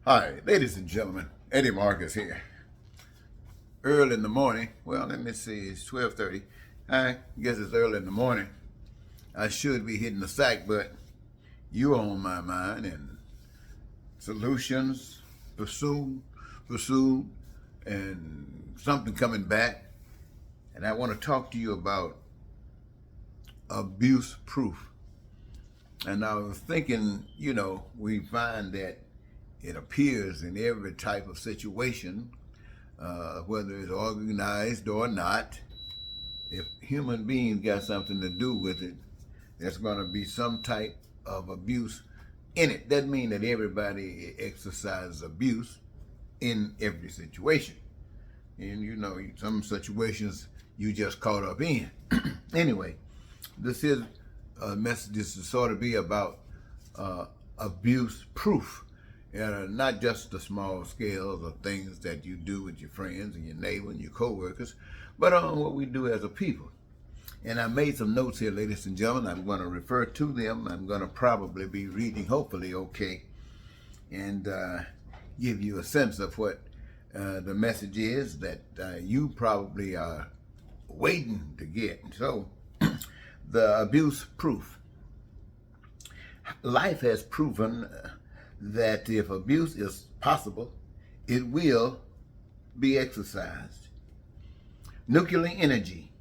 Hi, ladies and gentlemen. Eddie Marcus here. Early in the morning. Well, let me see. It's 12:30. I guess it's early in the morning. I should be hitting the sack, but you on my mind and solutions pursued, and something coming back. And I want to talk to you about abuse proof. And I was thinking, we find that it appears in every type of situation, whether it's organized or not. If human beings got something to do with it, there's going to be some type of abuse in it. Doesn't mean that everybody exercises abuse in every situation. And some situations you just caught up in. Anyway, this is a message to sort of be about abuse proof. Not just the small scales of things that you do with your friends and your neighbor and your coworkers, but on what we do as a people. And I made some notes here, ladies and gentlemen. I'm going to refer to them. I'm going to probably be reading, hopefully okay, and give you a sense of what the message is that you probably are waiting to get. So, the abuse proof. Life has proven that if abuse is possible, it will be exercised. Nuclear energy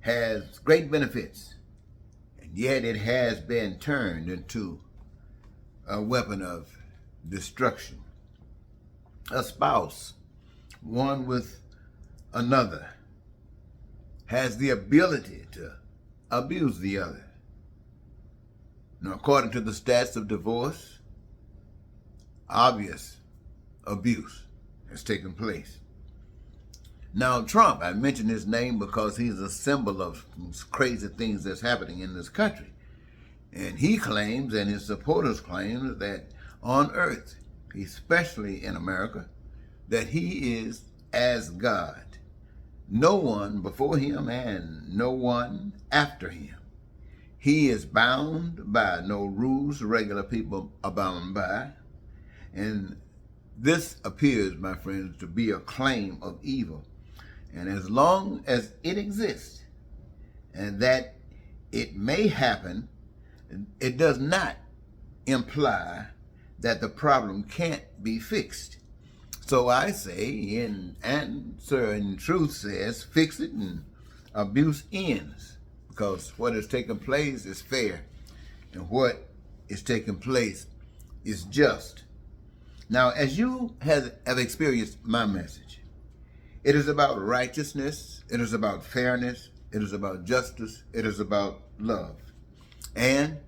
has great benefits, and yet it has been turned into a weapon of destruction. A spouse, one with another, has the ability to abuse the other. Now, according to the stats of divorce, obvious abuse has taken place. Now, Trump, I mention his name because he's a symbol of crazy things that's happening in this country. And he claims, and his supporters claim, that on earth, especially in America, that he is as God. No one before him and no one after him. He is bound by no rules regular people are bound by. And this appears, my friends, to be a claim of evil. And as long as it exists and that it may happen, it does not imply that the problem can't be fixed. So I say, in answer and truth says, fix it and abuse ends. Because what has taken place is fair. And what is taking place is just. Now, as you have experienced my message, it is about righteousness, it is about fairness, it is about justice, it is about love, and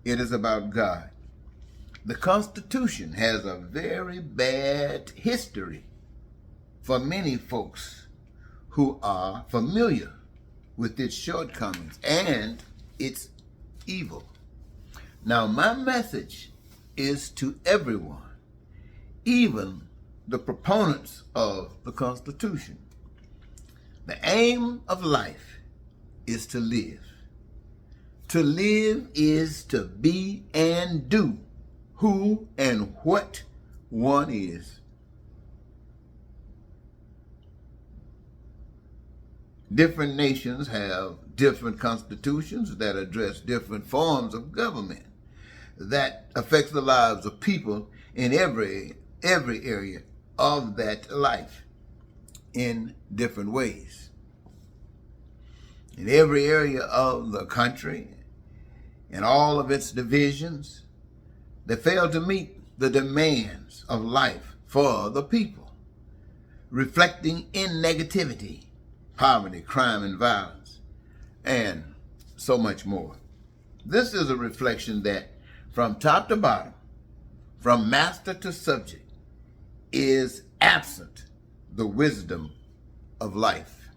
it is about God. The Constitution has a very bad history for many folks who are familiar with its shortcomings and its evil. Now, my message is to everyone, even the proponents of the Constitution. The aim of life is to live. To live is to be and do who and what one is. Different nations have different constitutions that address different forms of government that affects the lives of people in every area of that life in different ways. In every area of the country, in all of its divisions, they fail to meet the demands of life for the people, reflecting in negativity, poverty, crime, and violence, and so much more. This is a reflection that from top to bottom, from master to subject, is absent the wisdom of life.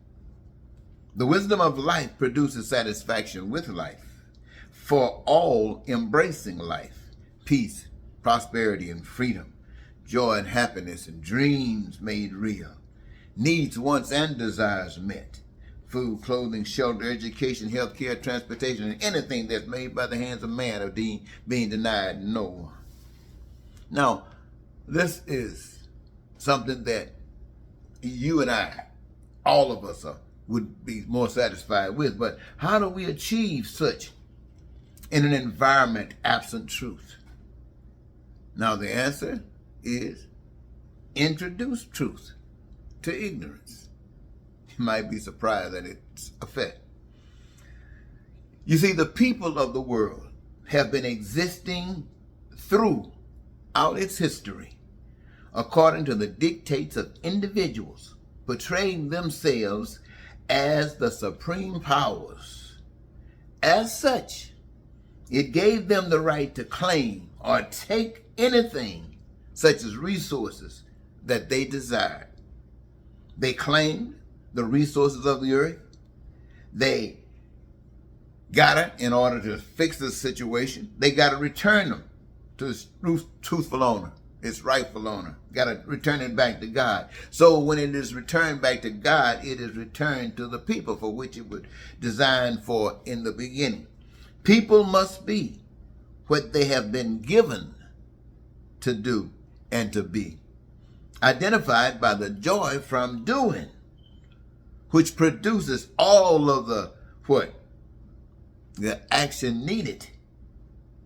The wisdom of life produces satisfaction with life for all embracing life, peace, prosperity, and freedom, joy and happiness, and dreams made real, needs, wants, and desires met, food, clothing, shelter, education, health care, transportation, and anything that's made by the hands of man are being denied no one. Now, this is something that you and I, all of us, would be more satisfied with. But how do we achieve such in an environment absent truth? Now the answer is introduce truth to ignorance. You might be surprised at its effect. You see, the people of the world have been existing throughout its history according to the dictates of individuals portraying themselves as the supreme powers. As such, it gave them the right to claim or take anything, such as resources, that they desired. They claimed the resources of the earth. They got it in order to fix the situation. They got to return them to its truthful owner, its rightful owner. Got to return it back to God. So when it is returned back to God, it is returned to the people for which it was designed for in the beginning. People must be what they have been given to do and to be, identified by the joy from doing, which produces all of the action needed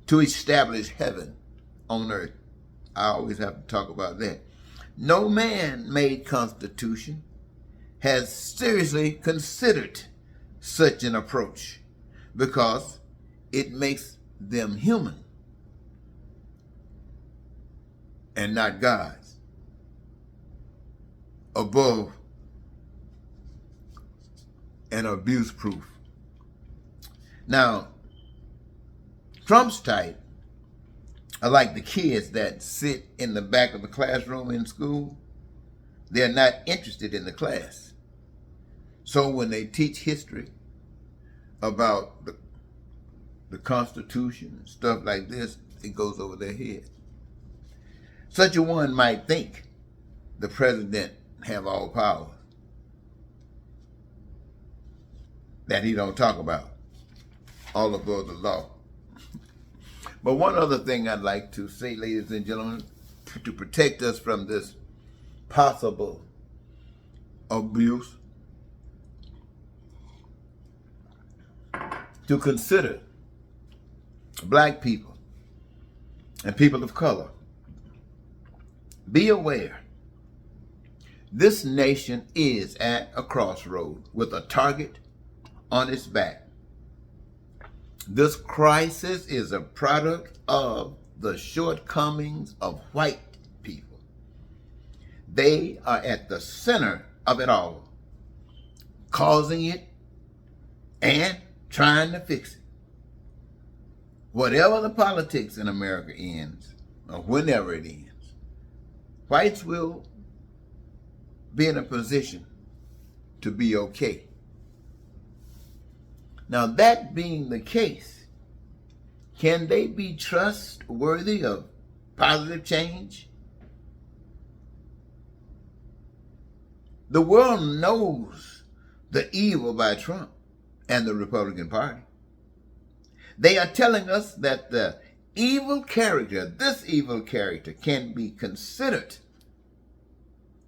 to establish heaven on earth. I always have to talk about that. No man-made constitution has seriously considered such an approach because it makes them human and not gods, above and abuse-proof. Now, Trump's type are like the kids that sit in the back of the classroom in school. They're not interested in the class. So when they teach history about the Constitution and stuff like this, it goes over their head. Such a one might think the president have all power that he don't talk about, all above the law. But one other thing I'd like to say, ladies and gentlemen, to protect us from this possible abuse, to consider black people and people of color. Be aware, this nation is at a crossroad with a target on its back. This crisis is a product of the shortcomings of white people. They are at the center of it all, causing it and trying to fix it. Whatever the politics in America ends, or whenever it ends, whites will be in a position to be okay. Now, that being the case, can they be trustworthy of positive change? The world knows the evil by Trump and the Republican Party. They are telling us that the evil character, this evil character, can be considered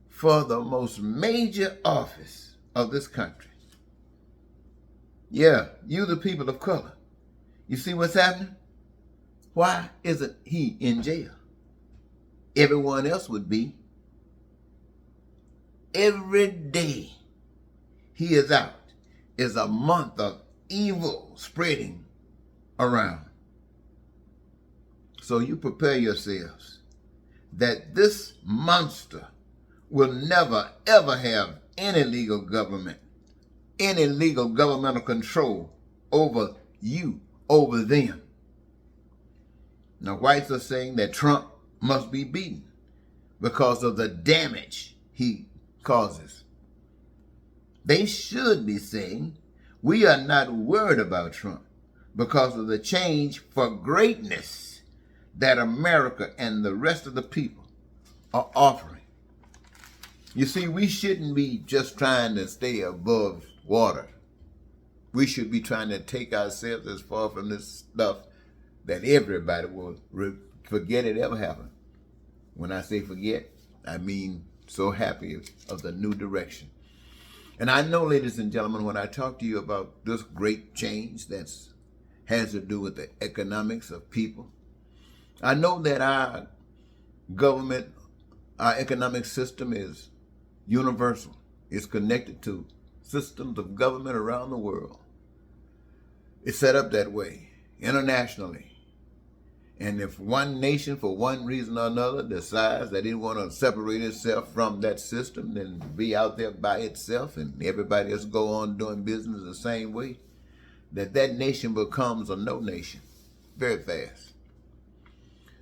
for the most major office of this country. Yeah, you the people of color. You see what's happening? Why isn't he in jail? Everyone else would be. Every day he is out is a month of evil spreading around. So you prepare yourselves that this monster will never, ever have any legal government, any legal governmental control over you, over them. Now, whites are saying that Trump must be beaten because of the damage he causes. They should be saying, we are not worried about Trump because of the change for greatness that America and the rest of the people are offering. You see, we shouldn't be just trying to stay above water. We should be trying to take ourselves as far from this stuff that everybody will forget it ever happened. When I say forget, I mean so happy of the new direction. And I know, ladies and gentlemen, when I talk to you about this great change that has to do with the economics of people, I know that our government, our economic system is universal. It's connected to systems of government around the world. It's set up that way, internationally. And if one nation, for one reason or another, decides that it want to separate itself from that system, then be out there by itself, and everybody else go on doing business the same way, that nation becomes a no nation very fast.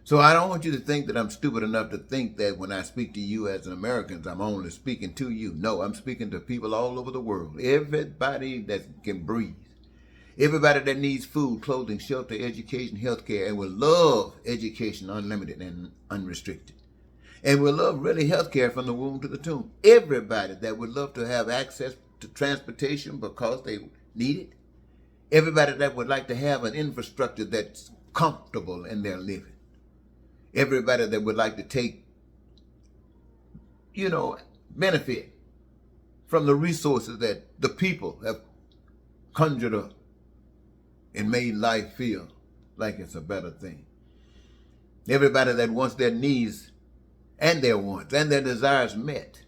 So I don't want you to think that I'm stupid enough to think that when I speak to you as an American, I'm only speaking to you. No, I'm speaking to people all over the world. Everybody that can breathe. Everybody that needs food, clothing, shelter, education, healthcare, and will love education unlimited and unrestricted. And will love really healthcare from the womb to the tomb. Everybody that would love to have access to transportation because they need it. Everybody that would like to have an infrastructure that's comfortable in their living. Everybody that would like to take, benefit from the resources that the people have conjured up and made life feel like it's a better thing. Everybody that wants their needs and their wants and their desires met.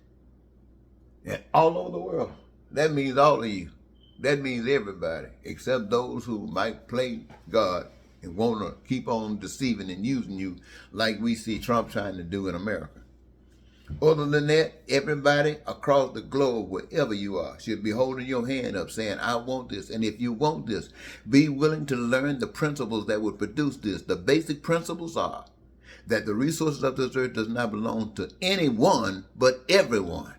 And all over the world. That means all of you. That means everybody, except those who might play God and want to keep on deceiving and using you like we see Trump trying to do in America. Other than that, everybody across the globe, wherever you are, should be holding your hand up saying, I want this. And if you want this, be willing to learn the principles that would produce this. The basic principles are that the resources of this earth does not belong to anyone but everyone.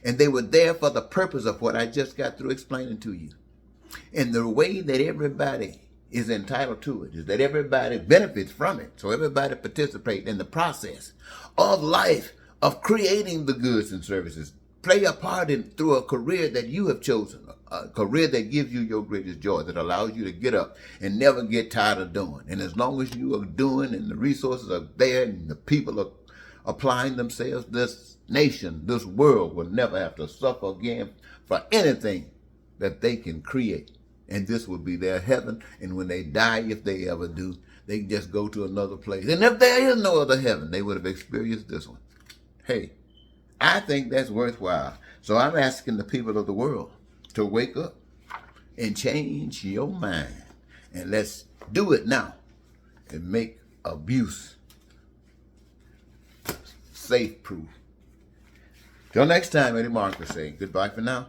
And they were there for the purpose of what I just got through explaining to you. And the way that everybody is entitled to it is that everybody benefits from it. So everybody participates in the process of life, of creating the goods and services. Play a part in through a career that you have chosen, a career that gives you your greatest joy, that allows you to get up and never get tired of doing. And as long as you are doing and the resources are there and the people are applying themselves, this nation, this world will never have to suffer again for anything that they can create. And this will be their heaven. And when they die, if they ever do, they can just go to another place. And if there is no other heaven, they would have experienced this one. Hey, I think that's worthwhile. So I'm asking the people of the world to wake up and change your mind. And let's do it now and make abuse safe proof. Till next time, Eddie Marcus saying goodbye for now.